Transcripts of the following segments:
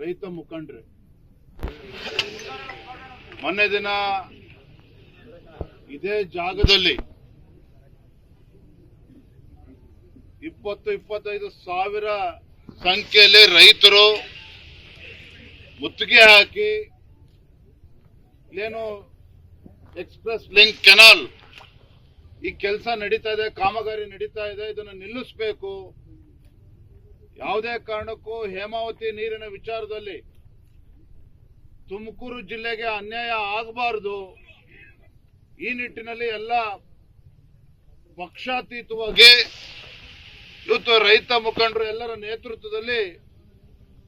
ರೈತ ಮುಖಂಡ್ರೆ ಮೊನ್ನೆ ದಿನ ಇದೇ ಜಾಗದಲ್ಲಿ 20-25 ಸಾವಿರ ಸಂಖ್ಯೆಯಲ್ಲಿ ರೈತರು ಮುತ್ತಿಗೆ ಹಾಕಿ ಏನು ಎಕ್ಸ್ಪ್ರೆಸ್ ಲಿಂಕ್ ಕೆನಾಲ್ ಈ ಕೆಲಸ ನಡೀತಾ ಇದೆ, ಕಾಮಗಾರಿ ನಡೀತಾ ಇದೆ, ಇದನ್ನು ನಿಲ್ಲಿಸಬೇಕು, ಯಾವುದೇ ಕಾರಣಕ್ಕೂ ಹೇಮಾವತಿ ನೀರಿನ ವಿಚಾರದಲ್ಲಿ ತುಮಕೂರು ಜಿಲ್ಲೆಗೆ ಅನ್ಯಾಯ ಆಗಬಾರದು, ಈ ನಿಟ್ಟಿನಲ್ಲಿ ಎಲ್ಲ ಪಕ್ಷಾತೀತವಾಗಿ ಇವತ್ತು ರೈತ ಮುಖಂಡರು ಎಲ್ಲರ ನೇತೃತ್ವದಲ್ಲಿ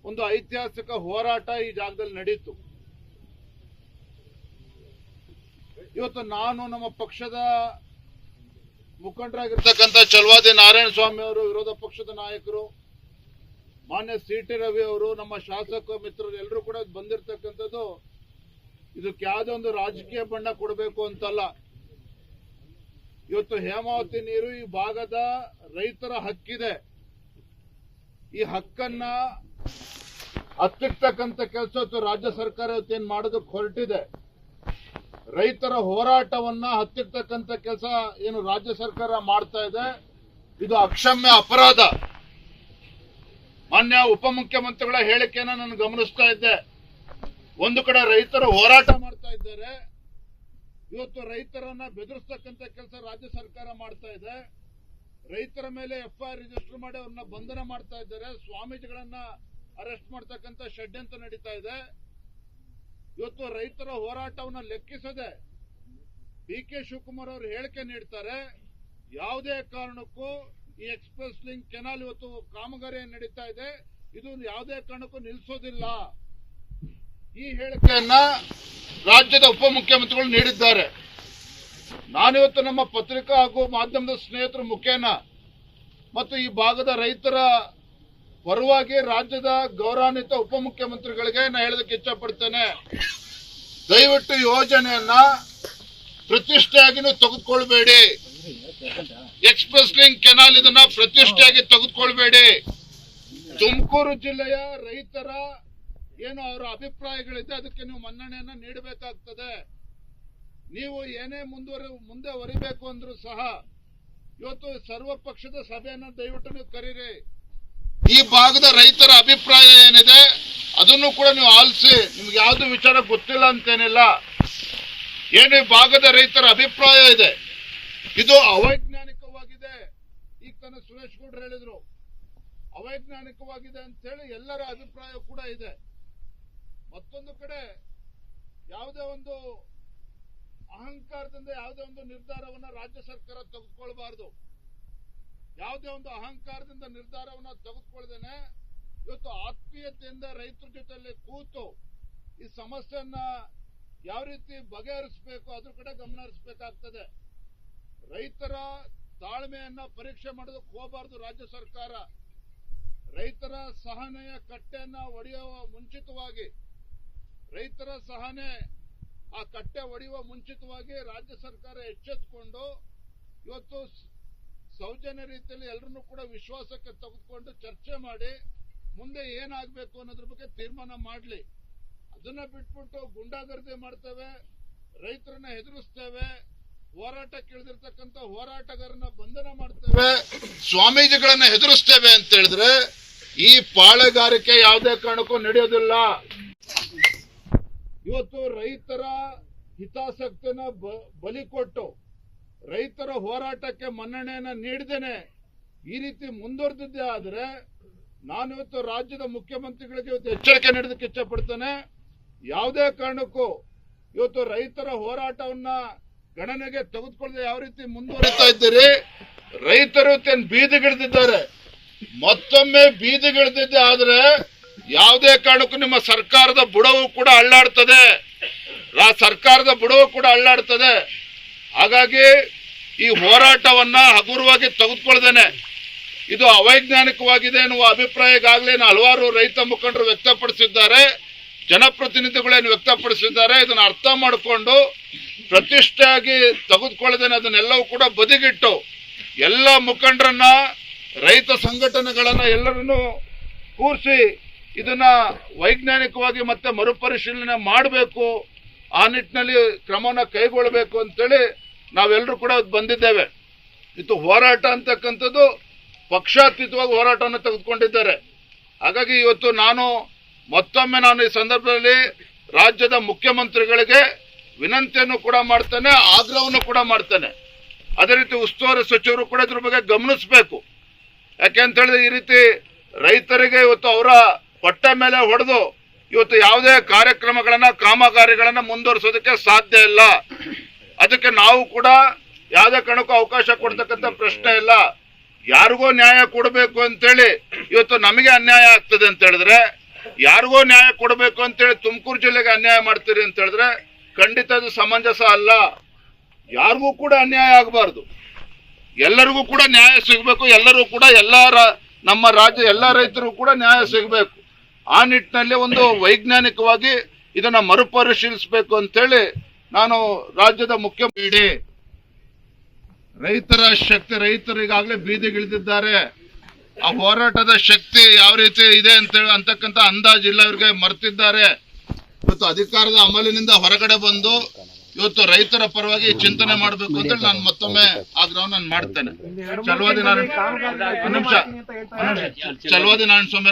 ಒಂದು ಐತಿಹಾಸಿಕ ಹೋರಾಟ ಈ ಜಾಗದಲ್ಲಿ ನಡೀತು. ಇವತ್ತು ನಾನು ನಮ್ಮ ಪಕ್ಷದ ಮುಖಂಡರಾಗಿರ್ತಕ್ಕಂಥ ಚಲವಾದಿ ನಾರಾಯಣ ಸ್ವಾಮಿ ಅವರು, ವಿರೋಧ ಪಕ್ಷದ ನಾಯಕರು ಮಾನ್ಯ ಸಿ.ಟಿ. ರವಿ ಅವರು, ನಮ್ಮ ಶಾಸಕ ಮಿತ್ರರು ಎಲ್ಲರೂ ಕೂಡ ಬಂದಿರತಕ್ಕಂಥದ್ದು ಇದಕ್ಕೆ ಯಾವುದೇ ಒಂದು ರಾಜಕೀಯ ಬಣ್ಣ ಕೊಡಬೇಕು ಅಂತಲ್ಲ. ಇವತ್ತು ಹೇಮಾವತಿ ನೀರು ಈ ಭಾಗದ ರೈತರ ಹಕ್ಕಿದೆ. ಈ ಹಕ್ಕನ್ನ ಹತ್ತಿರ್ತಕ್ಕಂಥ ಕೆಲಸ ಇವತ್ತು ರಾಜ್ಯ ಸರ್ಕಾರ ಇವತ್ತೇನು ಮಾಡೋದಕ್ಕೆ ಹೊರಟಿದೆ. ರೈತರ ಹೋರಾಟವನ್ನ ಹತ್ತಿರ್ತಕ್ಕಂಥ ಕೆಲಸ ಏನು ರಾಜ್ಯ ಸರ್ಕಾರ ಮಾಡ್ತಾ ಇದೆ, ಇದು ಅಕ್ಷಮ್ಯ ಅಪರಾಧ. ಮಾನ್ಯ ಉಪಮುಖ್ಯಮಂತ್ರಿಗಳ ಹೇಳಿಕೆಯನ್ನ ನಾನು ಗಮನಿಸ್ತಾ ಇದ್ದೆ. ಒಂದು ಕಡೆ ರೈತರ ಹೋರಾಟ ಮಾಡ್ತಾ ಇದ್ದಾರೆ, ಇವತ್ತು ರೈತರನ್ನ ಬೆದರಿಸ್ತಕ್ಕಂಥ ಕೆಲಸ ರಾಜ್ಯ ಸರ್ಕಾರ ಮಾಡ್ತಾ ಇದೆ. ರೈತರ ಮೇಲೆ ಎಫ್ಐಆರ್ ರಿಜಿಸ್ಟರ್ ಮಾಡಿ ಅವ್ರನ್ನ ಬಂಧನ ಮಾಡ್ತಾ ಇದ್ದಾರೆ, ಸ್ವಾಮೀಜಿಗಳನ್ನ ಅರೆಸ್ಟ್ ಮಾಡ್ತಕ್ಕಂಥ ಷಡ್ಯಂತ್ರ ನಡೀತಾ ಇದೆ. ಇವತ್ತು ರೈತರ ಹೋರಾಟವನ್ನ ಲೆಕ್ಕಿಸದೆ ಡಿ.ಕೆ. ಶಿವಕುಮಾರ್ ಅವರು ಹೇಳಿಕೆ ನೀಡ್ತಾರೆ, ಯಾವುದೇ ಕಾರಣಕ್ಕೂ ಈ ಎಕ್ಸ್ಪ್ರೆಸ್ ಲಿಂಕ್ ಕೆನಾಲ್ ಇವತ್ತು ಕಾಮಗಾರಿ ನಡೀತಾ ಇದೆ, ಇದು ಯಾವುದೇ ಕಾರಣಕ್ಕೂ ನಿಲ್ಲಿಸೋದಿಲ್ಲ. ಈ ಹೇಳಿಕೆಯನ್ನ ರಾಜ್ಯದ ಉಪಮುಖ್ಯಮಂತ್ರಿಗಳು ನೀಡಿದ್ದಾರೆ. ನಾನಿವತ್ತು ನಮ್ಮ ಪತ್ರಿಕಾ ಹಾಗೂ ಮಾಧ್ಯಮದ ಸ್ನೇಹಿತರ ಮುಖೇನ ಮತ್ತು ಈ ಭಾಗದ ರೈತರ ಪರವಾಗಿ ರಾಜ್ಯದ ಗೌರವಾನ್ವಿತ ಉಪಮುಖ್ಯಮಂತ್ರಿಗಳಿಗೆ ನಾನು ಹೇಳೋದಕ್ಕೆ ಇಚ್ಛಪಡ್ತೇನೆ, ದಯವಿಟ್ಟು ಯೋಜನೆಯನ್ನ ಪ್ರತಿಷ್ಠೆಯಾಗಿ ನೀವು ತೆಗೆದುಕೊಳ್ಬೇಡಿ. ಎಕ್ಸ್ಪ್ರೆಸ್ ಲಿಂಕ್ ಕೆನಾಲ್ ಇದನ್ನ ಪ್ರತಿಷ್ಠೆಯಾಗಿ ತೆಗೆದುಕೊಳ್ಬೇಡಿ. ತುಮಕೂರು ಜಿಲ್ಲೆಯ ರೈತರ ಏನು ಅವರ ಅಭಿಪ್ರಾಯಗಳಿದೆ ಅದಕ್ಕೆ ನೀವು ಮನ್ನಣೆಯನ್ನ ನೀಡಬೇಕಾಗ್ತದೆ. ನೀವು ಏನೇ ಮುಂದೆ ಹೊರಿಬೇಕು ಅಂದ್ರೂ ಸಹ ಇವತ್ತು ಸರ್ವ ಪಕ್ಷದ ಸಭೆಯನ್ನ ದಯವಿಟ್ಟು ನೀವು ಕರೀರಿ. ಈ ಭಾಗದ ರೈತರ ಅಭಿಪ್ರಾಯ ಏನಿದೆ ಅದನ್ನು ಕೂಡ ನೀವು ಆಲಿಸಿ. ನಿಮ್ಗೆ ಯಾವ್ದು ವಿಚಾರ ಗೊತ್ತಿಲ್ಲ ಅಂತೇನಿಲ್ಲ. ಏನು ಈ ಭಾಗದ ರೈತರ ಅಭಿಪ್ರಾಯ ಇದೆ ಇದು ಅವೈಜ್ಞಾನಿಕವಾಗಿದೆ. ಈಗ ತಾನೇ ಸುರೇಶ್ ಗೌಡ್ರು ಹೇಳಿದ್ರು ಅವೈಜ್ಞಾನಿಕವಾಗಿದೆ ಅಂತ ಹೇಳಿ ಎಲ್ಲರ ಅಭಿಪ್ರಾಯ ಕೂಡ ಇದೆ. ಮತ್ತೊಂದು ಕಡೆ ಯಾವುದೇ ಒಂದು ಅಹಂಕಾರದಿಂದ ಯಾವುದೇ ಒಂದು ನಿರ್ಧಾರವನ್ನ ರಾಜ್ಯ ಸರ್ಕಾರ ತೆಗೆದುಕೊಳ್ಬಾರ್ದು. ಯಾವುದೇ ಒಂದು ಅಹಂಕಾರದಿಂದ ನಿರ್ಧಾರವನ್ನ ತೆಗೆದುಕೊಳ್ಳದೇನೆ ಇವತ್ತು ಆತ್ಮೀಯತೆಯಿಂದ ರೈತರ ಜೊತೆಯಲ್ಲಿ ಕೂತು ಈ ಸಮಸ್ಯೆಯನ್ನ ಯಾವ ರೀತಿ ಬಗೆಹರಿಸಬೇಕು ಅದ್ರ ಕಡೆ ಗಮನ ಹರಿಸಬೇಕಾಗ್ತದೆ. ರೈತರ ತಾಳ್ಮೆಯನ್ನ ಪರೀಕ್ಷೆ ಮಾಡೋದಕ್ಕೆ ಹೋಗಬಾರ್ದು ರಾಜ್ಯ ಸರ್ಕಾರ. ರೈತರ ಸಹನೆಯ ಕಟ್ಟೆಯನ್ನ ಒಡೆಯುವ ಮುಂಚಿತವಾಗಿ ಆ ಕಟ್ಟೆ ಒಡೆಯುವ ಮುಂಚಿತವಾಗಿ ರಾಜ್ಯ ಸರ್ಕಾರ ಎಚ್ಚೆತ್ತುಕೊಂಡು ಇವತ್ತು ಸೌಜನ್ಯ ರೀತಿಯಲ್ಲಿ ಎಲ್ಲರನ್ನೂ ಕೂಡ ವಿಶ್ವಾಸಕ್ಕೆ ತೆಗೆದುಕೊಂಡು ಚರ್ಚೆ ಮಾಡಿ ಮುಂದೆ ಏನಾಗಬೇಕು ಅನ್ನೋದ್ರ ಬಗ್ಗೆ ತೀರ್ಮಾನ ಮಾಡಲಿ. ಅದನ್ನ ಬಿಟ್ಬಿಟ್ಟು ಗುಂಡಾಗರ್ದಿ ಮಾಡ್ತೇವೆ, ರೈತರನ್ನ ಹೆದರಿಸ್ತೇವೆ, ಹೋರಾಟಕ್ಕೆ ಇಳಿದಿರ್ತಕ್ಕಂಥ ಹೋರಾಟಗಾರನ್ನ ಬಂಧನ ಮಾಡ್ತೇವೆ, ಸ್ವಾಮೀಜಿಗಳನ್ನ ಹೆದರಿಸ್ತೇವೆ ಅಂತ ಹೇಳಿದ್ರೆ ಈ ಪಾಳೆಗಾರಿಕೆ ಯಾವುದೇ ಕಾರಣಕ್ಕೂ ನಡೆಯೋದಿಲ್ಲ. ಇವತ್ತು ರೈತರ ಹಿತಾಸಕ್ತಿನ ಬಲಿ ಕೊಟ್ಟು ರೈತರ ಹೋರಾಟಕ್ಕೆ ಮನ್ನಣೆಯನ್ನ ನೀಡದೇನೆ ಈ ರೀತಿ ಮುಂದುವರೆದಿದ್ದೇ ಆದ್ರೆ ನಾನಿವತ್ತು ರಾಜ್ಯದ ಮುಖ್ಯಮಂತ್ರಿಗಳಿಗೆ ಇವತ್ತು ಎಚ್ಚರಿಕೆ ನೀಡೋದಕ್ಕೆ ಇಚ್ಛಪಡ್ತೇನೆ. ಯಾವುದೇ ಕಾರಣಕ್ಕೂ ಇವತ್ತು ರೈತರ ಹೋರಾಟವನ್ನ ಗಣನೆಗೆ ತೆಗೆದುಕೊಳ್ಳದೆ ಯಾವ ರೀತಿ ಮುಂದುವರಿತಾ ಇದ್ದೀರಿ, ರೈತರು ಬೀದಿಗಿಳಿದಿದ್ದಾರೆ. ಮತ್ತೊಮ್ಮೆ ಬೀದಿಗಿಳಿದಿದ್ದೆ ಆದ್ರೆ ಯಾವುದೇ ಕಾರಣಕ್ಕೂ ನಿಮ್ಮ ಸರ್ಕಾರದ ಬುಡವು ಕೂಡ ಅಳ್ಳಾಡ್ತದೆ. ಹಾಗಾಗಿ ಈ ಹೋರಾಟವನ್ನ ಹಗುರವಾಗಿ ತೆಗೆದುಕೊಳ್ಳದೇನೆ ಇದು ಅವೈಜ್ಞಾನಿಕವಾಗಿದೆ ಎನ್ನುವ ಅಭಿಪ್ರಾಯಕ್ಕಾಗಲೇ ಹಲವಾರು ರೈತ ಮುಖಂಡರು ವ್ಯಕ್ತಪಡಿಸಿದ್ದಾರೆ, ಜನಪ್ರತಿನಿಧಿಗಳೇನು ವ್ಯಕ್ತಪಡಿಸಿದ್ದಾರೆ. ಇದನ್ನು ಅರ್ಥ ಮಾಡಿಕೊಂಡು ಪ್ರತಿಷ್ಠೆಯಾಗಿ ತೆಗೆದುಕೊಳ್ಳದೇನೆ ಅದನ್ನೆಲ್ಲವೂ ಕೂಡ ಬದಿಗಿಟ್ಟು ಎಲ್ಲ ಮುಖಂಡರನ್ನ ರೈತ ಸಂಘಟನೆಗಳನ್ನ ಎಲ್ಲರನ್ನು ಕೂರಿಸಿ ಇದನ್ನ ವೈಜ್ಞಾನಿಕವಾಗಿ ಮತ್ತೆ ಮರುಪರಿಶೀಲನೆ ಮಾಡಬೇಕು, ಆ ನಿಟ್ಟಿನಲ್ಲಿ ಕ್ರಮವನ್ನು ಕೈಗೊಳ್ಳಬೇಕು ಅಂತೇಳಿ ನಾವೆಲ್ಲರೂ ಕೂಡ ಬಂದಿದ್ದೇವೆ. ಇದು ಹೋರಾಟ ಅಂತಕ್ಕಂಥದ್ದು ಪಕ್ಷಾತೀತವಾಗಿ ಹೋರಾಟವನ್ನು ತೆಗೆದುಕೊಂಡಿದ್ದಾರೆ. ಹಾಗಾಗಿ ಇವತ್ತು ಮತ್ತೊಮ್ಮೆ ನಾನು ಈ ಸಂದರ್ಭದಲ್ಲಿ ರಾಜ್ಯದ ಮುಖ್ಯಮಂತ್ರಿಗಳಿಗೆ ವಿನಂತಿಯನ್ನು ಕೂಡ ಮಾಡ್ತೇನೆ, ಆಗ್ರಹವನ್ನು ಕೂಡ ಮಾಡ್ತೇನೆ. ಅದೇ ರೀತಿ ಉಸ್ತುವಾರಿ ಸಚಿವರು ಕೂಡ ಇದ್ರ ಬಗ್ಗೆ ಗಮನಿಸಬೇಕು. ಯಾಕೆಂತ ಹೇಳಿದ್ರೆ ಈ ರೀತಿ ರೈತರಿಗೆ ಇವತ್ತು ಅವರ ಹೊಟ್ಟೆ ಮೇಲೆ ಹೊಡೆದು ಇವತ್ತು ಯಾವುದೇ ಕಾರ್ಯಕ್ರಮಗಳನ್ನ ಕಾಮಗಾರಿಗಳನ್ನ ಮುಂದುವರಿಸೋದಕ್ಕೆ ಸಾಧ್ಯ ಇಲ್ಲ. ಅದಕ್ಕೆ ನಾವು ಕೂಡ ಯಾವುದೇ ಕಾರಣಕ್ಕೂ ಅವಕಾಶ ಕೊಡ್ತಕ್ಕಂಥ ಪ್ರಶ್ನೆ ಇಲ್ಲ. ಯಾರಿಗೋ ನ್ಯಾಯ ಕೊಡಬೇಕು ಅಂತೇಳಿ ಇವತ್ತು ನಮಗೆ ಅನ್ಯಾಯ ಆಗ್ತದೆ ಅಂತ ಹೇಳಿದ್ರೆ, ಯಾರಿಗೋ ನ್ಯಾಯ ಕೊಡಬೇಕು ಅಂತೇಳಿ ತುಮಕೂರು ಜಿಲ್ಲೆಗೆ ಅನ್ಯಾಯ ಮಾಡ್ತೀರಿ ಅಂತ ಹೇಳಿದ್ರೆ ಖಂಡಿತ ಅದು ಸಮಂಜಸ ಅಲ್ಲ. ಯಾರಿಗೂ ಕೂಡ ಅನ್ಯಾಯ ಆಗಬಾರ್ದು, ಎಲ್ಲರಿಗೂ ಕೂಡ ನ್ಯಾಯ ಸಿಗಬೇಕು. ಎಲ್ಲರೂ ಕೂಡ ನಮ್ಮ ರಾಜ್ಯ ಎಲ್ಲ ರೈತರಿಗೂ ಕೂಡ ನ್ಯಾಯ ಸಿಗಬೇಕು. ಆ ನಿಟ್ಟಿನಲ್ಲಿ ಒಂದು ವೈಜ್ಞಾನಿಕವಾಗಿ ಇದನ್ನ ಮರುಪರಿಶೀಲಿಸಬೇಕು ಅಂತೇಳಿ ನಾನು ರಾಜ್ಯದ ಮುಖ್ಯಮಂತ್ರಿ ರೈತರ ಶಕ್ತಿ, ರೈತರು ಈಗಾಗಲೇ ಬೀದಿಗಿಳಿದಿದ್ದಾರೆ. ಆ ಹೋರಾಟದ ಶಕ್ತಿ ಯಾವ ರೀತಿ ಇದೆ ಅಂತಕ್ಕಂಥ ಅಂದಾಜಿಲ್ಲ, ಇವರಿಗೆ ಮರ್ತಿದ್ದಾರೆ. ಇವತ್ತು ಅಧಿಕಾರದ ಅಮಲಿನಿಂದ ಹೊರಗಡೆ ಬಂದು ಇವತ್ತು ರೈತರ ಪರವಾಗಿ ಚಿಂತನೆ ಮಾಡಬೇಕು ಅಂತೇಳಿ ನಾನು ಮತ್ತೊಮ್ಮೆ ಆಗ್ರಹವನ್ನು ಮಾಡ್ತೇನೆ. ಚಲವಾದಿ ನಾರಾಯಣ ಸ್ವಾಮಿ